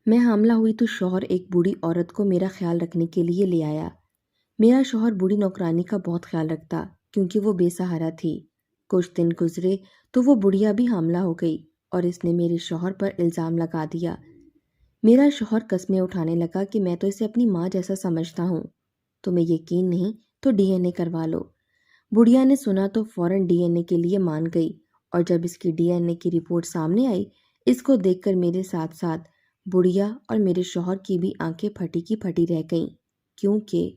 میں حاملہ ہوئی تو شوہر ایک بوڑھی عورت کو میرا خیال رکھنے کے لیے لے آیا۔ میرا شوہر بوڑھی نوکرانی کا بہت خیال رکھتا کیونکہ وہ بے سہارا تھی۔ کچھ دن گزرے تو وہ بڑھیا بھی حاملہ ہو گئی اور اس نے میرے شوہر پر الزام لگا دیا۔ میرا شوہر قسمیں اٹھانے لگا کہ میں تو اسے اپنی ماں جیسا سمجھتا ہوں، تمہیں یقین نہیں تو ڈی این اے کروا لو۔ بڑھیا نے سنا تو فوراً ڈی این اے کے لیے مان گئی، اور جب اس کی ڈی این اے کی رپورٹ سامنے آئی، اس کو دیکھ کر میرے ساتھ ساتھ بڑھیا اور میرے شوہر کی بھی آنکھیں پھٹی کی پھٹی رہ گئیں، کیونکہ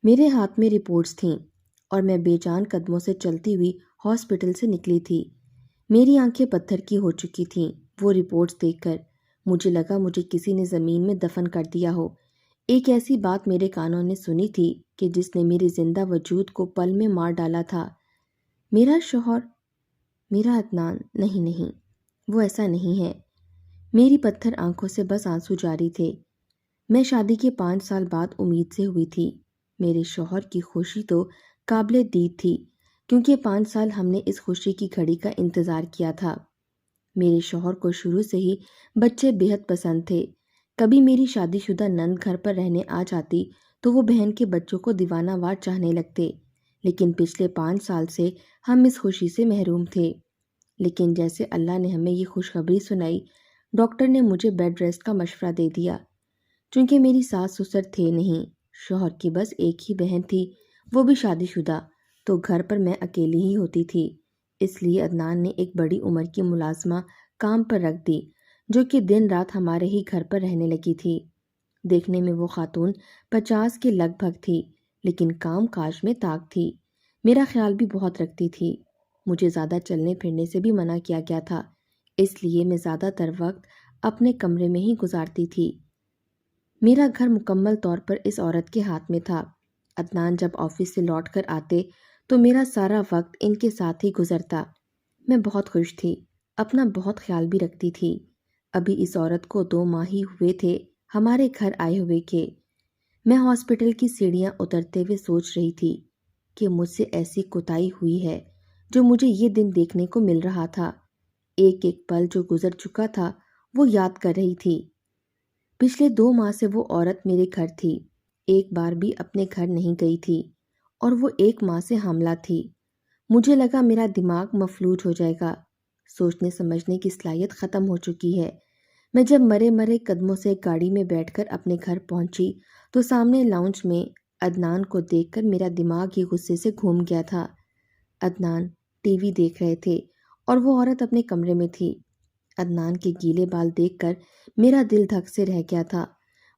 میرے ہاتھ میں رپورٹس تھیں اور میں بے جان قدموں سے چلتی ہوئی ہاسپٹل سے نکلی تھی۔ میری آنکھیں پتھر کی ہو چکی تھیں۔ وہ رپورٹس دیکھ کر مجھے لگا مجھے کسی نے زمین میں دفن کر دیا ہو۔ ایک ایسی بات میرے کانوں نے سنی تھی کہ جس نے میرے زندہ وجود کو پل میں مار ڈالا تھا۔ میرا شوہر، میرا عدنان، نہیں، وہ ایسا نہیں ہے۔ میری پتھر آنکھوں سے بس آنسو جاری تھے۔ میں شادی کے 5 سال بعد امید سے ہوئی تھی۔ میرے شوہر کی خوشی تو قابل دید تھی کیونکہ 5 سال ہم نے اس خوشی کی گھڑی کا انتظار کیا تھا۔ میرے شوہر کو شروع سے ہی بچے بے حد پسند تھے۔ کبھی میری شادی شدہ نند گھر پر رہنے آ جاتی تو وہ بہن کے بچوں کو دیوانہ وار چاہنے لگتے، لیکن پچھلے 5 سال سے ہم اس خوشی سے محروم تھے۔ لیکن جیسے اللہ نے ہمیں یہ خوشخبری سنائی، ڈاکٹر نے مجھے بیڈ ریسٹ کا مشورہ دے دیا۔ چونکہ میری ساس سسر تھے نہیں، شوہر کی بس ایک ہی بہن تھی، وہ بھی شادی شدہ، تو گھر پر میں اکیلی ہی ہوتی تھی۔ اس لیے عدنان نے ایک بڑی عمر کی ملازمہ کام پر رکھ دی جو کہ دن رات ہمارے ہی گھر پر رہنے لگی تھی۔ دیکھنے میں وہ خاتون 50 کے لگ بھگ تھی، لیکن کام کاج میں طاق تھی۔ میرا خیال بھی بہت رکھتی تھی۔ مجھے زیادہ چلنے پھرنے سے بھی منع کیا گیا تھا، اس لیے میں زیادہ تر وقت اپنے کمرے میں ہی گزارتی تھی۔ میرا گھر مکمل طور پر اس عورت کے ہاتھ میں تھا۔ عدنان جب آفس سے لوٹ کر آتے تو میرا سارا وقت ان کے ساتھ ہی گزرتا۔ میں بہت خوش تھی، اپنا بہت خیال بھی رکھتی تھی۔ ابھی اس عورت کو 2 ماہ ہی ہوئے تھے ہمارے گھر آئے ہوئے کہ میں ہاسپٹل کی سیڑھیاں اترتے ہوئے سوچ رہی تھی کہ مجھ سے ایسی کوتاہی ہوئی ہے جو مجھے یہ دن دیکھنے کو مل رہا تھا۔ ایک ایک پل جو گزر چکا تھا وہ یاد کر رہی تھی۔ پچھلے 2 ماہ سے وہ عورت میرے گھر تھی، ایک بار بھی اپنے گھر نہیں گئی تھی، اور وہ 1 ماہ سے حاملہ تھی۔ مجھے لگا میرا دماغ مفلوج ہو جائے گا، سوچنے سمجھنے کی صلاحیت ختم ہو چکی ہے۔ میں جب مرے قدموں سے گاڑی میں بیٹھ کر اپنے گھر پہنچی تو سامنے لاؤنج میں عدنان کو دیکھ کر میرا دماغ ہی غصے سے گھوم گیا تھا۔ عدنان ٹی وی دیکھ رہے تھے اور وہ عورت اپنے کمرے میں تھی۔ عدنان کے گیلے بال دیکھ کر میرا دل دھک سے رہ گیا تھا۔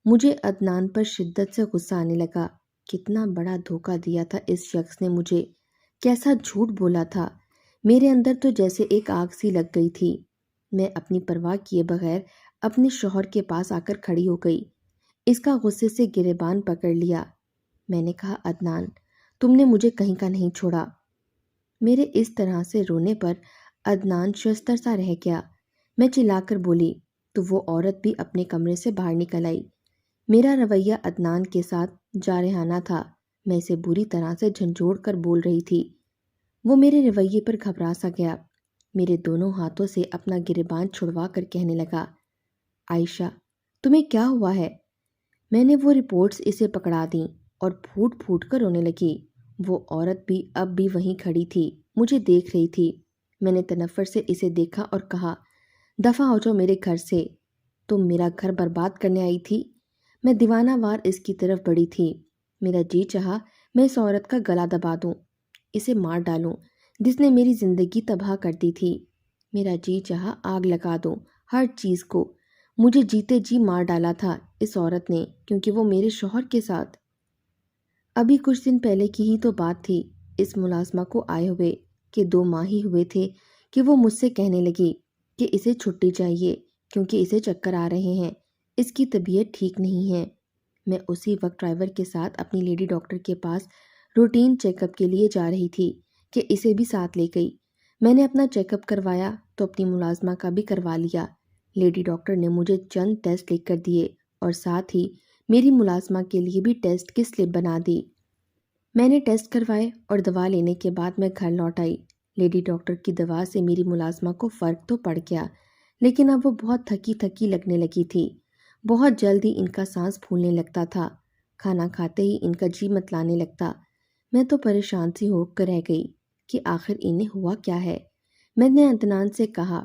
مجھے عدنان پر شدت سے غصہ آنے لگا۔ کتنا بڑا دھوکہ دیا تھا اس شخص نے مجھے، کیسا جھوٹ بولا تھا۔ میرے اندر تو جیسے ایک آگ سی لگ گئی تھی۔ میں اپنی پرواہ کیے بغیر اپنے شوہر کے پاس آ کر کھڑی ہو گئی۔ اس کا غصے سے گریبان پکڑ لیا۔ میں نے کہا، عدنان، تم نے مجھے کہیں کا نہیں چھوڑا۔ میرے اس طرح سے رونے پر عدنان شستر سا رہ گیا۔ میں چلا کر بولی تو وہ عورت بھی اپنے کمرے سے باہر نکل آئی۔ میرا رویہ عدنان کے ساتھ جارحانہ تھا۔ میں اسے بری طرح سے جھنجھوڑ کر بول رہی تھی۔ وہ میرے رویے پر گھبرا سا گیا، میرے دونوں ہاتھوں سے اپنا گریبان چھڑوا کر کہنے لگا، عائشہ، تمہیں کیا ہوا ہے؟ میں نے وہ رپورٹس اسے پکڑا دیں اور پھوٹ پھوٹ کر رونے لگی۔ وہ عورت بھی اب بھی وہیں کھڑی تھی، مجھے دیکھ رہی تھی۔ میں نے تنفر سے اسے دیکھا اور کہا، دفع ہو جاؤ میرے گھر سے، تم میرا گھر برباد کرنے آئی تھی۔ میں دیوانہ وار اس کی طرف بڑھی تھی۔ میرا جی چاہا میں اس عورت کا گلا دبا دوں، اسے مار ڈالوں جس نے میری زندگی تباہ کر دی تھی۔ میرا جی چاہا آگ لگا دوں ہر چیز کو۔ مجھے جیتے جی مار ڈالا تھا اس عورت نے، کیونکہ وہ میرے شوہر کے ساتھ۔ ابھی کچھ دن پہلے کی ہی تو بات تھی اس ملازمہ کو آئے ہوئے کہ 2 ماہ ہی ہوئے تھے کہ وہ مجھ سے کہنے لگی کہ اسے چھٹی چاہیے کیونکہ اسے چکر آ رہے ہیں، اس کی طبیعت ٹھیک نہیں ہے۔ میں اسی وقت ڈرائیور کے ساتھ اپنی لیڈی ڈاکٹر کے پاس روٹین چیک اپ کے لیے جا رہی تھی کہ اسے بھی ساتھ لے گئی۔ میں نے اپنا چیک اپ کروایا تو اپنی ملازمہ کا بھی کروا لیا۔ لیڈی ڈاکٹر نے مجھے چند ٹیسٹ لکھ کر دیے اور ساتھ ہی میری ملازمہ کے لیے بھی ٹیسٹ کی سلپ بنا دی۔ میں نے ٹیسٹ کروائے اور دوا لینے کے بعد میں گھر لوٹ آئی۔ لیڈی ڈاکٹر کی دوا سے میری ملازمہ کو فرق تو پڑ گیا، لیکن اب وہ بہت تھکی تھکی لگنے لگی تھی۔ بہت جلد ہی ان کا سانس پھولنے لگتا تھا۔ کھانا کھاتے ہی ان کا جی متلانے لگتا۔ میں تو پریشان سی ہو کر رہ گئی کہ آخر انہیں ہوا کیا ہے۔ میں نے عدنان سے کہا،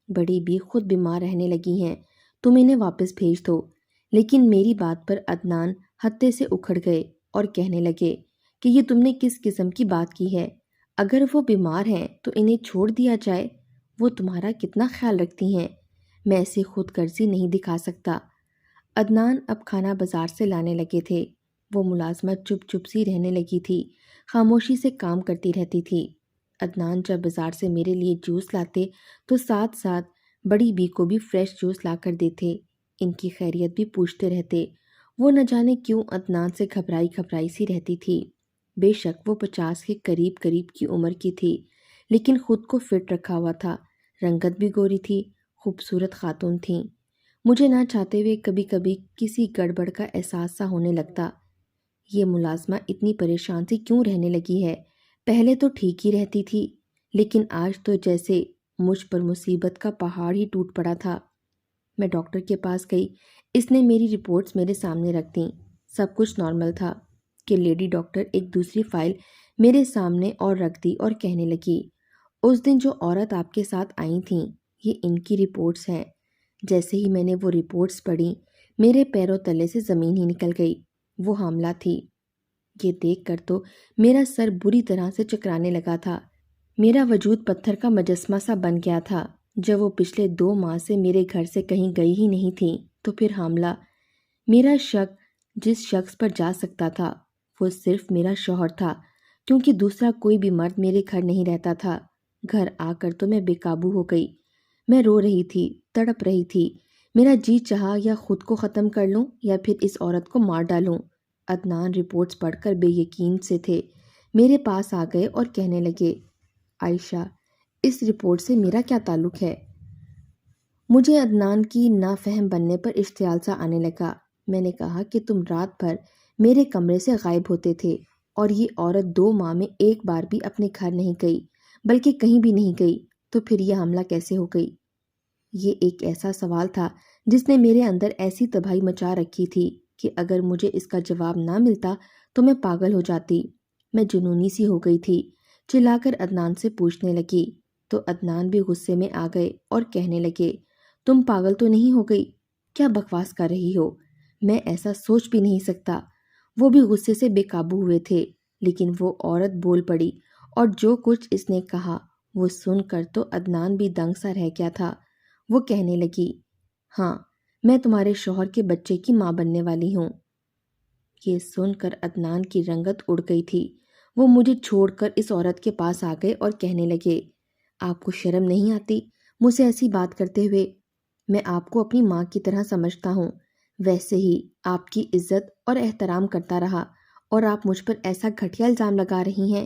بڑی بھی خود بیمار رہنے لگی ہیں، تم انہیں واپس بھیج دو۔ لیکن میری بات پر عدنان ہتے سے اکھڑ گئے اور کہنے لگے کہ یہ تم نے کس قسم کی بات کی ہے؟ اگر وہ بیمار ہیں تو انہیں چھوڑ دیا جائے۔ وہ تمہارا کتنا خیال رکھتی ہیں، میں ایسی خود غرضی نہیں دکھا سکتا۔ عدنان اب کھانا بازار سے لانے لگے تھے۔ وہ ملازمت چپ چپ سی رہنے لگی تھی، خاموشی سے کام کرتی رہتی تھی۔ عدنان جب بازار سے میرے لیے جوس لاتے تو ساتھ ساتھ بڑی بی کو بھی فریش جوس لا کر دیتے۔ ان کی خیریت بھی پوچھتے رہتے۔ وہ نہ جانے کیوں عدنان سے گھبرائی گھبرائی سی رہتی تھی۔ بے شک وہ 50 کے قریب قریب کی عمر کی تھی، لیکن خود کو فٹ رکھا ہوا تھا۔ رنگت بھی گوری تھی، خوبصورت خاتون تھیں۔ مجھے نہ چاہتے ہوئے کبھی کبھی کسی گڑبڑ کا احساس سا ہونے لگتا۔ یہ ملازمہ اتنی پریشان سی کیوں رہنے لگی ہے؟ پہلے تو ٹھیک ہی رہتی تھی، لیکن آج تو جیسے مجھ پر مصیبت کا پہاڑ ہی ٹوٹ پڑا تھا۔ میں ڈاکٹر کے پاس گئی۔ اس نے میری رپورٹس میرے سامنے رکھ دیں۔ سب کچھ نارمل تھا کہ لیڈی ڈاکٹر ایک دوسری فائل میرے سامنے اور رکھ دی اور کہنے لگی، اس دن جو عورت آپ کے ساتھ آئی تھیں، یہ ان کی رپورٹس ہیں۔ جیسے ہی میں نے وہ رپورٹس پڑھی، میرے پیروں تلے سے زمین ہی نکل گئی۔ وہ حاملہ تھی۔ یہ دیکھ کر تو میرا سر بری طرح سے چکرانے لگا تھا۔ میرا وجود پتھر کا مجسمہ سا بن گیا تھا۔ جب وہ پچھلے 2 ماہ سے میرے گھر سے کہیں گئی ہی نہیں تھیں تو پھر حاملہ۔ میرا شک جس شخص پر جا سکتا تھا وہ صرف میرا شوہر تھا، کیونکہ دوسرا کوئی بھی مرد میرے گھر نہیں رہتا تھا۔ گھر آ کر تو میں بے قابو ہو گئی۔ میں رو رہی تھی، تڑپ رہی تھی۔ میرا جی چاہا یا خود کو ختم کر لوں یا پھر اس عورت کو مار ڈالوں۔ عدنان رپورٹس پڑھ کر بے یقین سے تھے۔ میرے پاس آ گئے اور کہنے لگے، عائشہ، اس رپورٹ سے میرا کیا تعلق ہے؟ مجھے عدنان کی نافہم بننے پر اشتعال سا آنے لگا۔ میں نے کہا کہ تم رات بھر میرے کمرے سے غائب ہوتے تھے اور یہ عورت 2 ماہ میں ایک بار بھی اپنے گھر نہیں گئی، بلکہ کہیں بھی نہیں گئی، تو پھر یہ حملہ کیسے ہو گئی؟ یہ ایک ایسا سوال تھا جس نے میرے اندر ایسی تباہی مچا رکھی تھی کہ اگر مجھے اس کا جواب نہ ملتا تو میں پاگل ہو جاتی۔ میں جنونی سی ہو گئی تھی۔ چلا کر عدنان سے پوچھنے لگی تو عدنان بھی غصے میں آ گئے اور کہنے لگے، تم پاگل تو نہیں ہو گئی؟ کیا بکواس کر رہی ہو؟ میں ایسا سوچ بھی نہیں سکتا۔ وہ بھی غصے سے بے قابو ہوئے تھے، لیکن وہ عورت بول پڑی اور جو کچھ اس نے کہا وہ سن کر تو عدنان بھی دنگ سا رہ گیا تھا۔ وہ کہنے لگی، ہاں، میں تمہارے شوہر کے بچے کی ماں بننے والی ہوں۔ یہ سن کر عدنان کی رنگت اڑ گئی تھی۔ وہ مجھے چھوڑ کر اس عورت کے پاس آ گئے اور کہنے لگے، آپ کو شرم نہیں آتی مجھ سے ایسی بات کرتے ہوئے؟ میں آپ کو اپنی ماں کی طرح سمجھتا ہوں، ویسے ہی آپ کی عزت اور احترام کرتا رہا، اور آپ مجھ پر ایسا گھٹیا الزام لگا رہی ہیں۔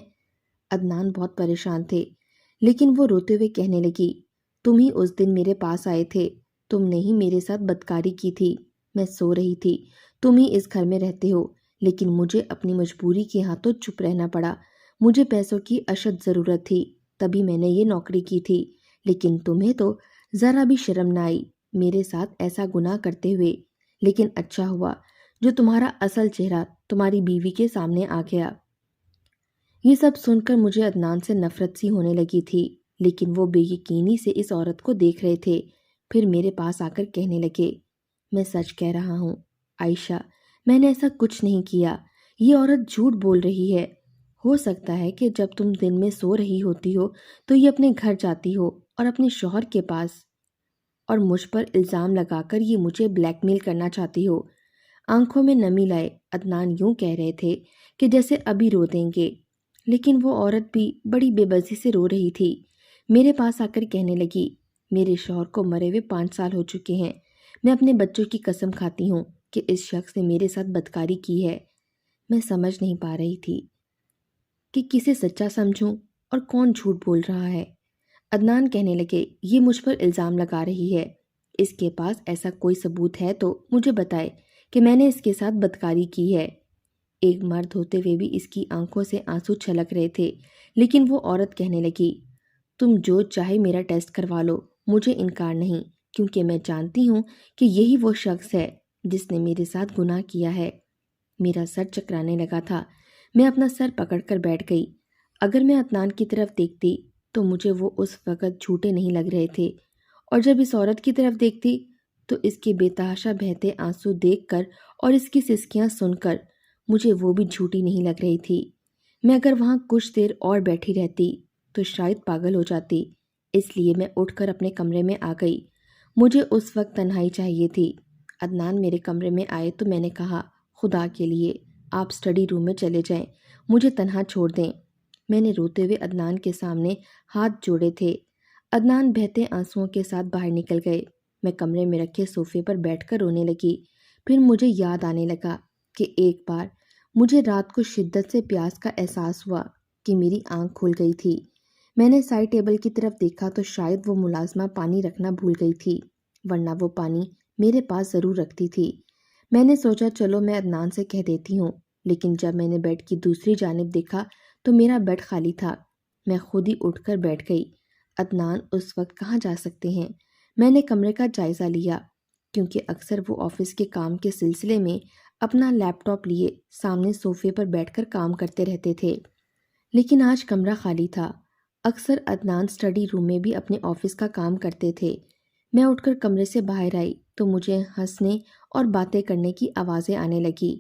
عدنان بہت پریشان تھے، لیکن وہ روتے ہوئے کہنے لگی، تم ہی اس دن میرے پاس آئے تھے، تم نے ہی میرے ساتھ بدکاری کی تھی۔ میں سو رہی تھی، تم ہی اس گھر میں رہتے ہو، لیکن مجھے اپنی مجبوری کے ہاتھوں چپ رہنا پڑا۔ مجھے پیسوں کی اشد ضرورت تھی، تبھی میں نے یہ نوکری کی تھی، لیکن تمہیں تو ذرا بھی شرم نہ آئی میرے ساتھ ایسا گناہ کرتے ہوئے۔ لیکن اچھا ہوا جو تمہارا اصل چہرہ تمہاری بیوی کے سامنے آ گیا۔ یہ سب سن کر مجھے عدنان سے نفرت سی ہونے لگی تھی، لیکن وہ بے یقینی سے اس عورت کو دیکھ رہے تھے۔ پھر میرے پاس آ کر کہنے لگے، میں سچ کہہ رہا ہوں عائشہ، میں نے ایسا کچھ نہیں کیا، یہ عورت جھوٹ بول رہی ہے۔ ہو سکتا ہے کہ جب تم دن میں سو رہی ہوتی ہو تو یہ اپنے گھر جاتی ہو اور اپنے شوہر کے پاس، اور مجھ پر الزام لگا کر یہ مجھے بلیک میل کرنا چاہتی ہو۔ آنکھوں میں نمی لائے عدنان یوں کہہ رہے تھے کہ جیسے ابھی رو دیں گے، لیکن وہ عورت بھی بڑی بے بسی سے رو رہی تھی۔ میرے پاس آ کر کہنے لگی، میرے شوہر کو مرے ہوئے 5 سال ہو چکے ہیں، میں اپنے بچوں کی قسم کھاتی ہوں کہ اس شخص نے میرے ساتھ بدکاری کی ہے۔ میں سمجھ نہیں پا رہی تھی کہ کسے سچا سمجھوں اور کون جھوٹ بول رہا ہے۔ عدنان کہنے لگے، یہ مجھ پر الزام لگا رہی ہے، اس کے پاس ایسا کوئی ثبوت ہے تو مجھے بتائے کہ میں نے اس کے ساتھ بدکاری کی ہے۔ ایک مرد ہوتے ہوئے بھی اس کی آنکھوں سے آنسو چھلک رہے تھے، لیکن وہ عورت کہنے لگی، تم جو چاہے میرا ٹیسٹ کروا لو، مجھے انکار نہیں، کیونکہ میں جانتی ہوں کہ یہی وہ شخص ہے جس نے میرے ساتھ گناہ کیا ہے۔ میرا سر چکرانے لگا تھا۔ میں اپنا سر پکڑ کر بیٹھ گئی۔ اگر میں عدنان کی طرف دیکھتی تو مجھے وہ اس وقت جھوٹے نہیں لگ رہے تھے، اور جب اس عورت کی طرف دیکھتی تو اس کے بے تحاشا بہتے آنسو دیکھ کر اور اس کی سسکیاں سن کر مجھے وہ بھی جھوٹی نہیں لگ رہی تھی۔ میں اگر وہاں کچھ دیر اور بیٹھی رہتی تو شاید پاگل ہو جاتی، اس لیے میں اٹھ کر اپنے کمرے میں آ گئی۔ مجھے اس وقت تنہائی چاہیے تھی۔ عدنان میرے کمرے میں آئے تو میں نے کہا، خدا کے لیے آپ اسٹڈی روم میں چلے جائیں، مجھے تنہا چھوڑ دیں۔ میں نے روتے ہوئے عدنان کے سامنے ہاتھ جوڑے تھے۔ عدنان بہتے آنسوؤں کے ساتھ باہر نکل گئے۔ میں کمرے میں رکھے صوفے پر بیٹھ کر رونے لگی۔ پھر مجھے یاد آنے لگا کہ ایک بار مجھے رات کو شدت سے پیاس کا احساس ہوا کہ میری آنکھ کھل گئی تھی۔ میں نے سائڈ ٹیبل کی طرف دیکھا تو شاید وہ ملازمہ پانی رکھنا بھول گئی تھی، ورنہ وہ پانی میرے پاس ضرور رکھتی تھی۔ میں نے سوچا چلو میں عدنان سے کہہ دیتی ہوں، لیکن جب میں نے بیڈ کی دوسری جانب دیکھا تو میرا بیڈ خالی تھا۔ میں خود ہی اٹھ کر بیٹھ گئی۔ عدنان اس وقت کہاں جا سکتے ہیں؟ میں نے کمرے کا جائزہ لیا، کیونکہ اکثر وہ آفس کے کام کے سلسلے میں اپنا لیپ ٹاپ لیے سامنے صوفے پر بیٹھ کر کام کرتے رہتے تھے، لیکن آج کمرہ خالی تھا۔ اکثر عدنان اسٹڈی روم میں بھی اپنے آفس کا کام کرتے تھے۔ میں اٹھ کر کمرے سے باہر آئی تو مجھے ہنسنے اور باتیں کرنے کی آوازیں آنے لگی۔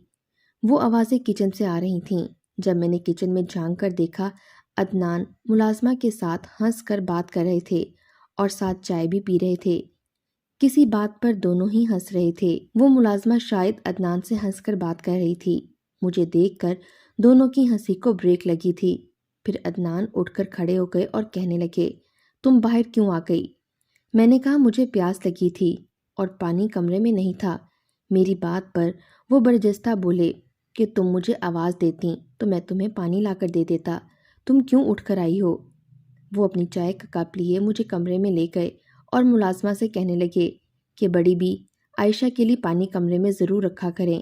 وہ آوازیں کچن سے آ رہی تھیں۔ جب میں نے کچن میں جھانک کر دیکھا، عدنان ملازمہ کے ساتھ ہنس کر بات کر رہے تھے اور ساتھ چائے بھی پی رہے تھے۔ کسی بات پر دونوں ہی ہنس رہے تھے۔ وہ ملازمہ شاید عدنان سے ہنس کر بات کر رہی تھی۔ مجھے دیکھ کر دونوں کی ہنسی کو بریک لگی تھی۔ پھر عدنان اٹھ کر کھڑے ہو گئے اور کہنے لگے، تم باہر کیوں آ گئی؟ میں نے کہا مجھے پیاس لگی تھی اور پانی کمرے میں نہیں تھا۔ میری بات پر وہ برجستہ بولے کہ تم مجھے آواز دیتی تو میں تمہیں پانی لا کر دے دیتا، تم کیوں اٹھ کر آئی ہو؟ وہ اپنی چائے کا کپ لیے مجھے کمرے میں لے گئے اور ملازمہ سے کہنے لگے کہ بڑی بی عائشہ کے لیے پانی کمرے میں ضرور رکھا کریں۔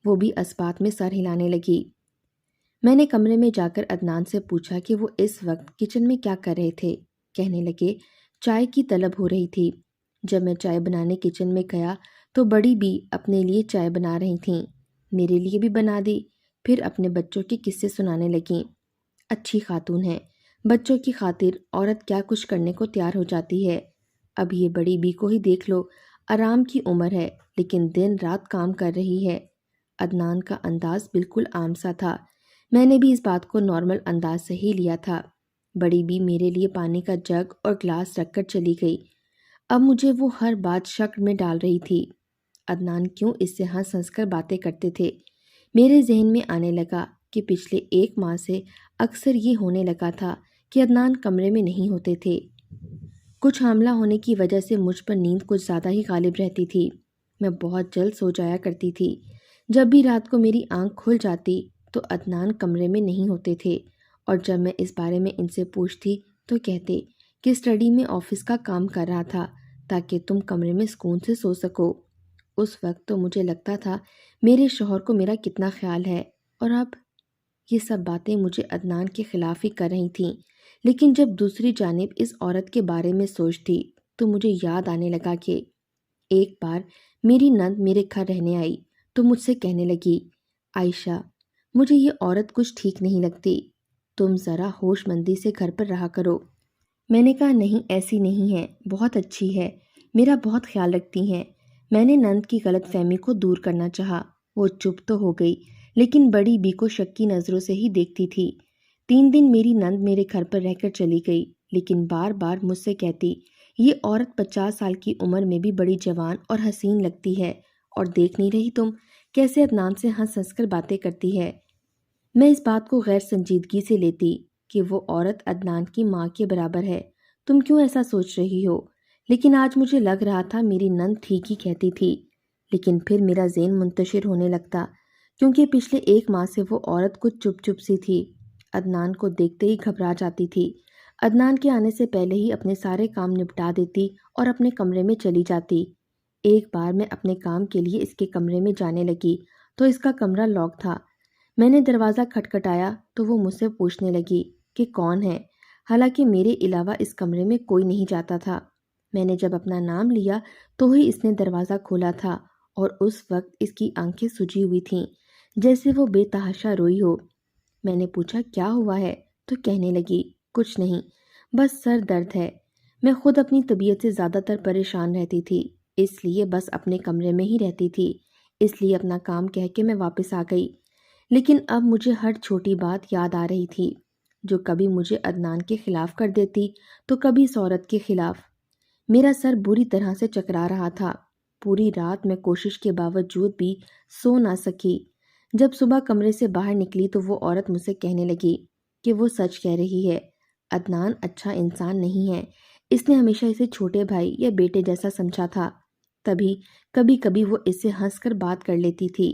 وہ بھی اس بات میں سر ہلانے لگی۔ میں نے کمرے میں جا کر عدنان سے پوچھا کہ وہ اس وقت کچن میں کیا کر رہے تھے۔ کہنے لگے چائے کی طلب ہو رہی تھی۔ جب میں چائے بنانے کچن میں گیا تو بڑی بی اپنے لیے چائے بنا رہی تھیں، میرے لیے بھی بنا دی۔ پھر اپنے بچوں کے قصے سنانے لگیں۔ اچھی خاتون ہے، بچوں کی خاطر عورت کیا کچھ کرنے کو تیار ہو جاتی ہے۔ اب یہ بڑی بی کو ہی دیکھ لو، آرام کی عمر ہے لیکن دن رات کام کر رہی ہے۔ عدنان کا انداز بالکل عام سا تھا۔ میں نے بھی اس بات کو نارمل انداز سے ہی لیا تھا۔ بڑی بی میرے لیے پانی کا جگ اور گلاس رکھ کر چلی گئی۔ اب مجھے وہ ہر بات شک میں ڈال رہی تھی۔ عدنان کیوں اس سے ہنس ہنس کر باتیں کرتے تھے؟ میرے ذہن میں آنے لگا کہ پچھلے 1 ماہ سے اکثر یہ ہونے لگا تھا کہ عدنان کمرے میں نہیں ہوتے تھے۔ کچھ حاملہ ہونے کی وجہ سے مجھ پر نیند کچھ زیادہ ہی غالب رہتی تھی۔ میں بہت جلد سو جایا کرتی تھی۔ جب بھی رات کو میری آنکھ کھل جاتی تو عدنان کمرے میں نہیں ہوتے تھے، اور جب میں اس بارے میں ان سے پوچھتی تو کہتے کہ اسٹڈی میں آفس کا کام کر رہا تھا تاکہ تم کمرے میں سکون سے سو سکو۔ اس وقت تو مجھے لگتا تھا میرے شوہر کو میرا کتنا خیال ہے، اور اب یہ سب باتیں مجھے عدنان کے خلاف ہی کر رہی تھیں۔ لیکن جب دوسری جانب اس عورت کے بارے میں سوچتی تو مجھے یاد آنے لگا کہ ایک بار میری نند میرے گھر رہنے آئی تو مجھ سے کہنے لگی، عائشہ مجھے یہ عورت کچھ ٹھیک نہیں لگتی، تم ذرا ہوش مندی سے گھر پر رہا کرو۔ میں نے کہا نہیں، ایسی نہیں ہے، بہت اچھی ہے، میرا بہت خیال رکھتی ہیں۔ میں نے نند کی غلط فہمی کو دور کرنا چاہا۔ وہ چپ تو ہو گئی لیکن بڑی بی کو شکی نظروں سے ہی دیکھتی تھی۔ 3 دن میری نند میرے گھر پر رہ کر چلی گئی، لیکن بار بار مجھ سے کہتی یہ عورت 50 سال کی عمر میں بھی بڑی جوان اور حسین لگتی ہے، اور دیکھ نہیں رہی تم کیسے عدنان سے ہنس ہنس کر باتیں کرتی ہے۔ میں اس بات کو غیر سنجیدگی سے لیتی کہ وہ عورت عدنان کی ماں کے برابر ہے، تم کیوں ایسا سوچ رہی ہو؟ لیکن آج مجھے لگ رہا تھا میری نند ٹھیک ہی کہتی تھی۔ لیکن پھر میرا ذہن منتشر ہونے لگتا، کیونکہ پچھلے 1 ماہ سے وہ عورت کچھ چپ چپ سی تھی۔ عدنان کو دیکھتے ہی گھبرا جاتی تھی۔ عدنان کے آنے سے پہلے ہی اپنے سارے کام نپٹا دیتی اور اپنے کمرے میں چلی جاتی۔ ایک بار میں اپنے کام کے لیے اس کے کمرے میں جانے لگی تو اس کا کمرہ لاک تھا۔ میں نے دروازہ کھٹکھٹایا تو وہ مجھ سے پوچھنے لگی کہ کون ہے، حالانکہ میرے علاوہ اس کمرے میں کوئی نہیں جاتا تھا۔ میں نے جب اپنا نام لیا تو ہی اس نے دروازہ کھولا تھا اور اس وقت اس کی آنکھیں سجی ہوئی تھیں جیسے وہ بے تحاشا روئی ہو۔ میں نے پوچھا کیا ہوا ہے تو کہنے لگی کچھ نہیں، بس سر درد ہے۔ میں خود اپنی طبیعت سے زیادہ تر پریشان رہتی تھی، اس لیے بس اپنے کمرے میں ہی رہتی تھی، اس لیے اپنا کام کہہ کے میں واپس آ گئی۔ لیکن اب مجھے ہر چھوٹی بات یاد آ رہی تھی جو کبھی مجھے عدنان کے خلاف کر دیتی تو کبھی اس عورت کے خلاف۔ میرا سر بری طرح سے چکرا رہا تھا۔ پوری رات میں کوشش کے باوجود بھی سو نہ سکی۔ جب صبح کمرے سے باہر نکلی تو وہ عورت مجھ سے کہنے لگی کہ وہ سچ کہہ رہی ہے، عدنان اچھا انسان نہیں ہے، اس نے ہمیشہ اسے چھوٹے بھائی یا بیٹے جیسا سمجھا تھا، تبھی کبھی کبھی وہ اس سے ہنس کر بات کر لیتی تھی۔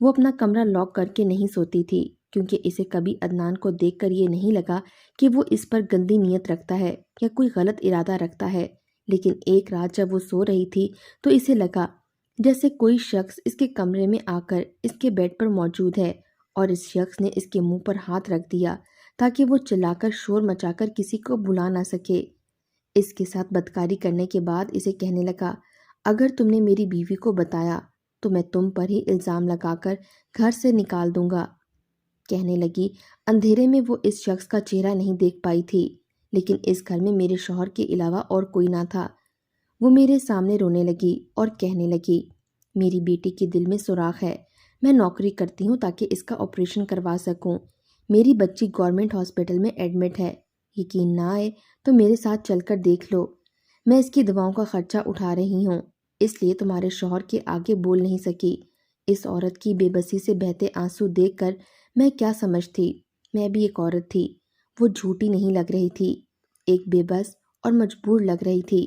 وہ اپنا کمرہ لاک کر کے نہیں سوتی تھی کیونکہ اسے کبھی عدنان کو دیکھ کر یہ نہیں لگا کہ وہ اس پر گندی نیت رکھتا ہے یا کوئی غلط ارادہ رکھتا ہے، لیکن ایک رات جب وہ سو رہی تھی تو اسے لگا جیسے کوئی شخص اس کے کمرے میں آ کر اس کے بیڈ پر موجود ہے اور اس شخص نے اس کے منہ پر ہاتھ رکھ دیا تاکہ وہ چلا کر شور مچا کر کسی کو بلا نہ سکے۔ اس کے ساتھ بدکاری کرنے کے بعد اسے کہنے لگا اگر تم نے میری بیوی کو بتایا تو میں تم پر ہی الزام لگا کر گھر سے نکال دوں گا۔ کہنے لگی اندھیرے میں وہ اس شخص کا چہرہ نہیں دیکھ پائی تھی، لیکن اس گھر میں میرے شوہر کے علاوہ اور کوئی نہ تھا۔ وہ میرے سامنے رونے لگی اور کہنے لگی میری بیٹی کے دل میں سوراخ ہے، میں نوکری کرتی ہوں تاکہ اس کا آپریشن کروا سکوں، میری بچی گورنمنٹ ہاسپٹل میں ایڈمٹ ہے، یقین نہ آئے تو میرے ساتھ چل کر دیکھ لو، میں اس کی دواؤں کا خرچہ اٹھا رہی ہوں، اس لیے تمہارے شوہر کے آگے بول نہیں سکی۔ اس عورت کی بے بسی سے بہتے آنسو دیکھ کر میں کیا سمجھتی، میں بھی ایک عورت تھی، وہ جھوٹی نہیں لگ رہی تھی، ایک بے بس اور مجبور لگ رہی تھی۔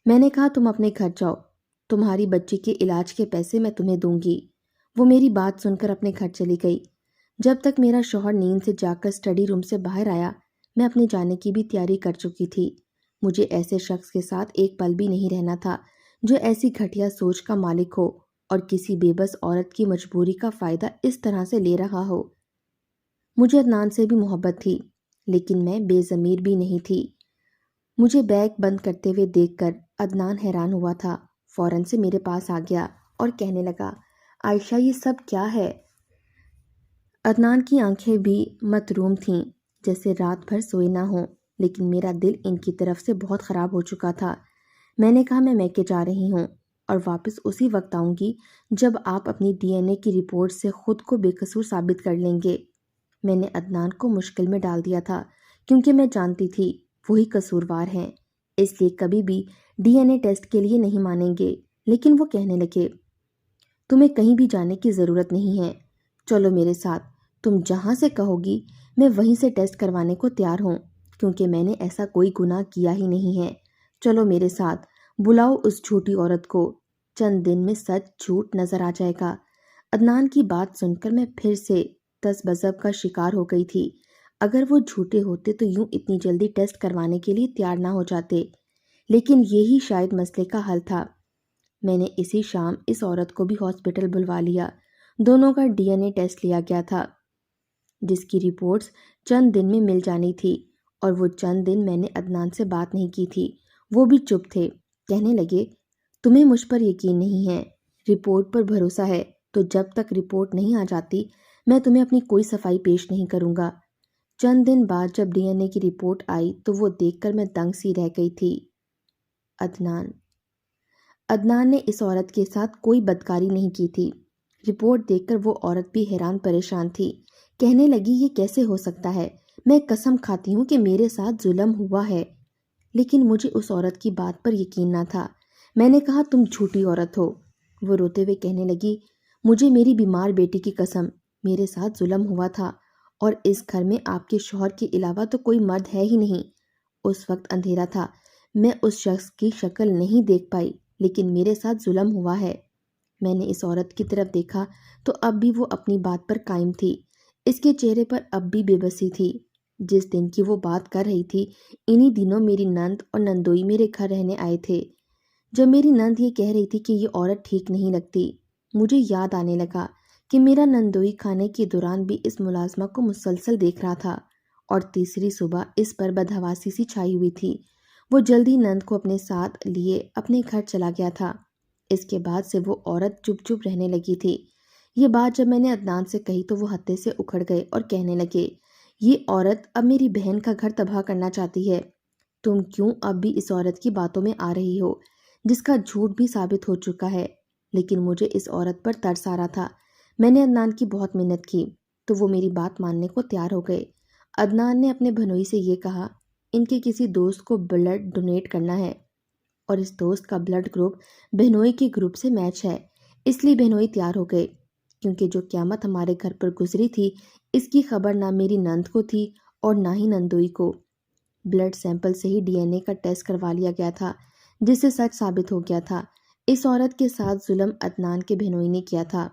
میں نے کہا تم اپنے گھر جاؤ، تمہاری بچی کے علاج کے پیسے میں تمہیں دوں گی۔ وہ میری بات سن کر اپنے گھر چلی گئی۔ جب تک میرا شوہر نیند سے جاگ کر اسٹڈی روم سے باہر آیا میں اپنے جانے کی بھی تیاری کر چکی تھی۔ مجھے ایسے شخص کے ساتھ ایک پل بھی نہیں رہنا تھا جو ایسی گھٹیا سوچ کا مالک ہو اور کسی بے بس عورت کی مجبوری کا فائدہ اس طرح سے لے رہا ہو۔ مجھے عدنان سے بھی محبت تھی لیکن میں بے ضمیر بھی نہیں تھی۔ مجھے بیگ بند کرتے ہوئے دیکھ کر عدنان حیران ہوا تھا، فوراً سے میرے پاس آ گیا اور کہنے لگا عائشہ یہ سب کیا ہے؟ عدنان کی آنکھیں بھی متروم تھیں جیسے رات بھر سوئے نہ ہوں، لیکن میرا دل ان کی طرف سے بہت خراب ہو چکا تھا۔ میں نے کہا میں میکے جا رہی ہوں اور واپس اسی وقت آؤں گی جب آپ اپنی ڈی این اے کی رپورٹ سے خود کو بے قصور ثابت کر لیں گے۔ میں نے عدنان کو مشکل میں ڈال دیا تھا کیونکہ میں جانتی تھی وہی قصوروار ہیں، اس لیے کبھی بھی ڈی این اے ٹیسٹ کے لیے نہیں مانیں گے۔ لیکن وہ کہنے لگے تمہیں کہیں بھی جانے کی ضرورت نہیں ہے، چلو میرے ساتھ، تم جہاں سے کہو گی میں وہیں سے ٹیسٹ کروانے کو تیار ہوں کیونکہ میں نے ایسا کوئی گناہ کیا ہی نہیں ہے، چلو میرے ساتھ، بلاؤ اس جھوٹی عورت کو، چند دن میں سچ جھوٹ نظر آ جائے گا۔ عدنان کی بات سن کر میں پھر سے تس بذب کا شکار ہو گئی تھی۔ اگر وہ جھوٹے ہوتے تو یوں اتنی جلدی ٹیسٹ کروانے کے لیے تیار نہ ہو جاتے، لیکن یہی شاید مسئلے کا حل تھا۔ میں نے اسی شام اس عورت کو بھی ہاسپٹل بلوا لیا، دونوں کا ڈی این اے ٹیسٹ لیا گیا تھا جس کی رپورٹس چند دن میں مل جانی تھی، اور وہ چند دن میں نے عدنان سے بات نہیں کی تھی، وہ بھی چپ تھے۔ کہنے لگے تمہیں مجھ پر یقین نہیں ہے، رپورٹ پر بھروسہ ہے تو جب تک رپورٹ نہیں آ جاتی میں تمہیں اپنی کوئی صفائی پیش نہیں کروں گا۔ چند دن بعد جب ڈی این اے کی رپورٹ آئی تو وہ دیکھ کر میں دنگ سی رہ گئی تھی۔ عدنان نے اس عورت کے ساتھ کوئی بدکاری نہیں کی تھی۔ رپورٹ دیکھ کر وہ عورت بھی حیران پریشان تھی، کہنے لگی یہ کیسے ہو سکتا ہے، میں قسم کھاتی ہوں کہ میرے ساتھ ظلم ہوا ہے۔ لیکن مجھے اس عورت کی بات پر یقین نہ تھا۔ میں نے کہا تم جھوٹی عورت ہو۔ وہ روتے ہوئے کہنے لگی مجھے میری بیمار بیٹی کی قسم، میرے ساتھ ظلم ہوا تھا اور اس گھر میں آپ کے شوہر کے علاوہ تو کوئی مرد ہے ہی نہیں۔ اس وقت اندھیرا تھا، میں اس شخص کی شکل نہیں دیکھ پائی، لیکن میرے ساتھ ظلم ہوا ہے۔ میں نے اس عورت کی طرف دیکھا تو اب بھی وہ اپنی بات پر قائم تھی، اس کے چہرے پر اب بھی بے بسی تھی۔ جس دن کی وہ بات کر رہی تھی انہی دنوں میری نند اور نندوئی میرے گھر رہنے آئے تھے۔ جب میری نند یہ کہہ رہی تھی کہ یہ عورت ٹھیک نہیں لگتی، مجھے یاد آنے لگا کہ میرا نندوئی کھانے کے دوران بھی اس ملازمہ کو مسلسل دیکھ رہا تھا اور تیسری صبح اس پر بدحواسی سی چھائی ہوئی تھی۔ وہ جلدی نند کو اپنے ساتھ لیے اپنے گھر چلا گیا تھا۔ اس کے بعد سے وہ عورت چپ چپ رہنے لگی تھی۔ یہ بات جب میں نے عدنان سے کہی تو وہ ہتے سے اکھڑ گئے اور کہنے لگے، یہ عورت اب میری بہن کا گھر تباہ کرنا چاہتی ہے۔ تم کیوں اب بھی اس عورت کی باتوں میں آ رہی ہو جس کا جھوٹ بھی ثابت ہو چکا ہے؟ لیکن مجھے اس عورت پر ترس آ رہا تھا۔ میں نے عدنان کی بہت منت کی تو وہ میری بات ماننے کو تیار ہو گئے۔ عدنان نے اپنے بھنوئی سے یہ کہا، ان کے کسی دوست کو بلڈ ڈونیٹ کرنا ہے اور اس دوست کا بلڈ گروپ بہنوئی کے گروپ سے میچ ہے، اس لیے بہنوئی تیار ہو گئے۔ کیونکہ جو قیامت ہمارے گھر پر گزری تھی اس کی خبر نہ میری نند کو تھی اور نہ ہی نندوئی کو۔ بلڈ سیمپل سے ہی DNA کا ٹیسٹ کروا لیا گیا تھا جس سے سچ ثابت ہو گیا تھا اس عورت کے ساتھ ظلم عدنان کے بہنوئی نے کیا تھا۔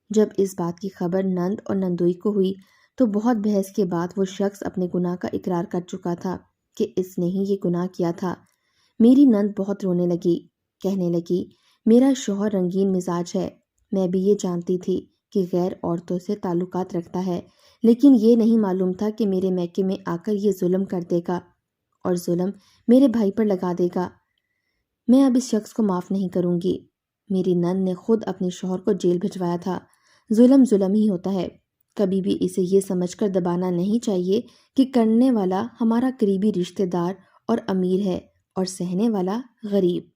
جب اس بات کی خبر نند اور نندوئی کو ہوئی تو بہت بحث کے بعد وہ شخص اپنے گناہ کا اقرار کر چکا تھا کہ اس نے ہی یہ گناہ کیا تھا۔ میری نند بہت رونے لگی، کہنے لگی، میرا شوہر رنگین مزاج ہے، میں بھی یہ جانتی تھی کہ غیر عورتوں سے تعلقات رکھتا ہے، لیکن یہ نہیں معلوم تھا کہ میرے میکے میں آ کر یہ ظلم کر دے گا اور ظلم میرے بھائی پر لگا دے گا۔ میں اب اس شخص کو معاف نہیں کروں گی۔ میری نند نے خود اپنے شوہر کو جیل بھجوایا تھا۔ ظلم ظلم ہی ہوتا ہے، کبھی بھی اسے یہ سمجھ کر دبانا نہیں چاہیے کہ کرنے والا ہمارا قریبی رشتہ دار اور امیر ہے اور سہنے والا غریب۔